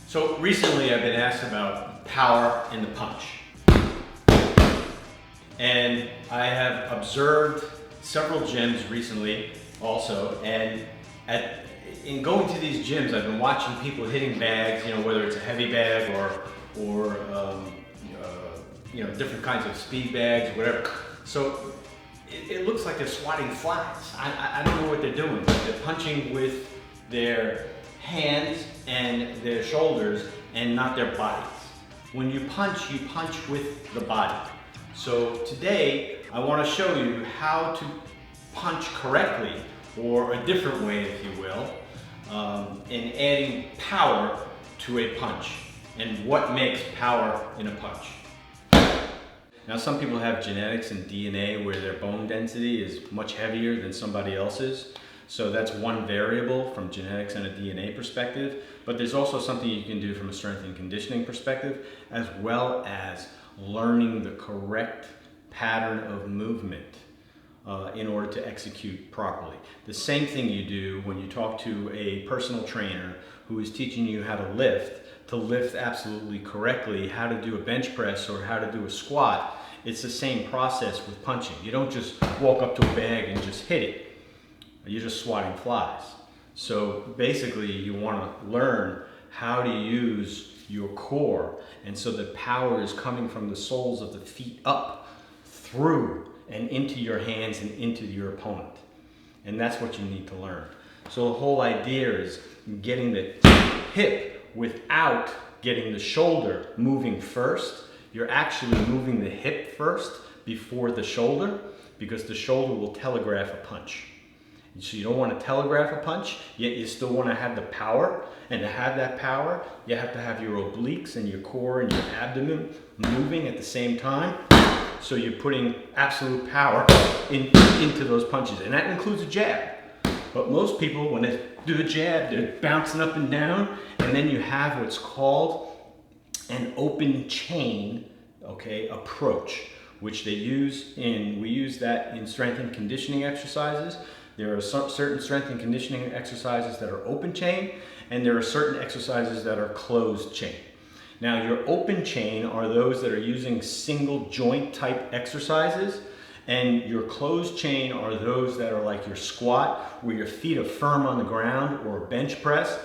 So recently I've been asked about power in the punch. And I have observed several gyms recently also, and in going to these gyms I've been watching people hitting bags, whether it's a heavy bag or different kinds of speed bags, whatever. So it looks like they're swatting flies. I don't know what they're doing, but they're punching with their hands and their shoulders and not their bodies. When you punch with the body. So today I want to show you how to punch correctly, or a different way if you will, in adding power to a punch and what makes power in a punch. Now some people have genetics and DNA where their bone density is much heavier than somebody else's. So that's one variable from genetics and a DNA perspective, but there's also something you can do from a strength and conditioning perspective, as well as learning the correct pattern of movement in order to execute properly. The same thing you do when you talk to a personal trainer who is teaching you how to lift absolutely correctly, how to do a bench press or how to do a squat. It's the same process with punching. You don't just walk up to a bag and just hit it. You're just swatting flies. So basically you want to learn how to use your core, and so the power is coming from the soles of the feet up through and into your hands and into your opponent. And that's what you need to learn. So the whole idea is getting the hip without getting the shoulder moving first. You're actually moving the hip first before the shoulder, because the shoulder will telegraph a punch. So you don't want to telegraph a punch, yet you still want to have the power. And to have that power, you have to have your obliques and your core and your abdomen moving at the same time. So you're putting absolute power into those punches. And that includes a jab. But most people, when they do the jab, they're bouncing up and down. And then you have what's called an open chain, approach, which we use that in strength and conditioning exercises. There are certain strength and conditioning exercises that are open chain, and there are certain exercises that are closed chain. Now your open chain are those that are using single joint type exercises, and your closed chain are those that are like your squat, where your feet are firm on the ground, or bench press.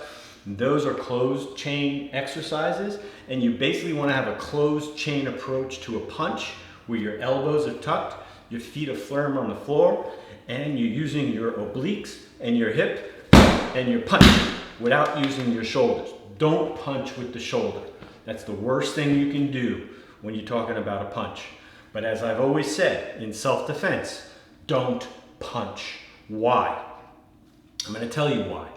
Those are closed chain exercises, and you basically want to have a closed chain approach to a punch, where your elbows are tucked, your feet are firm on the floor, and you're using your obliques and your hip, and you're punching without using your shoulders. Don't punch with the shoulder. That's the worst thing you can do when you're talking about a punch. But as I've always said, in self-defense, don't punch. Why? I'm going to tell you why.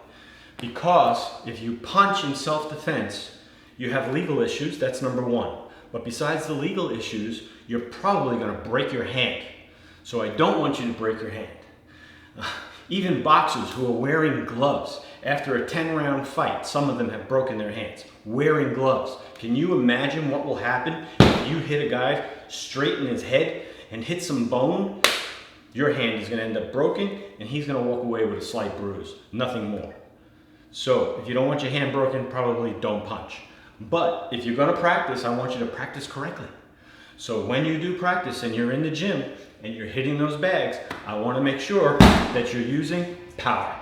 Because if you punch in self-defense, you have legal issues, that's number one. But besides the legal issues, you're probably going to break your hand. So I don't want you to break your hand. Even boxers who are wearing gloves, after a 10-round fight, some of them have broken their hands, wearing gloves. Can you imagine what will happen if you hit a guy straight in his head and hit some bone? Your hand is going to end up broken, and he's going to walk away with a slight bruise, nothing more. So if you don't want your hand broken, probably don't punch. But if you're going to practice, I want you to practice correctly. So when you do practice and you're in the gym and you're hitting those bags, I want to make sure that you're using power.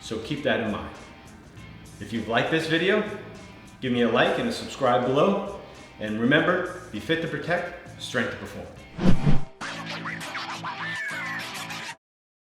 So keep that in mind. If you've liked this video, give me a like and a subscribe below. And remember, be fit to protect, strength to perform.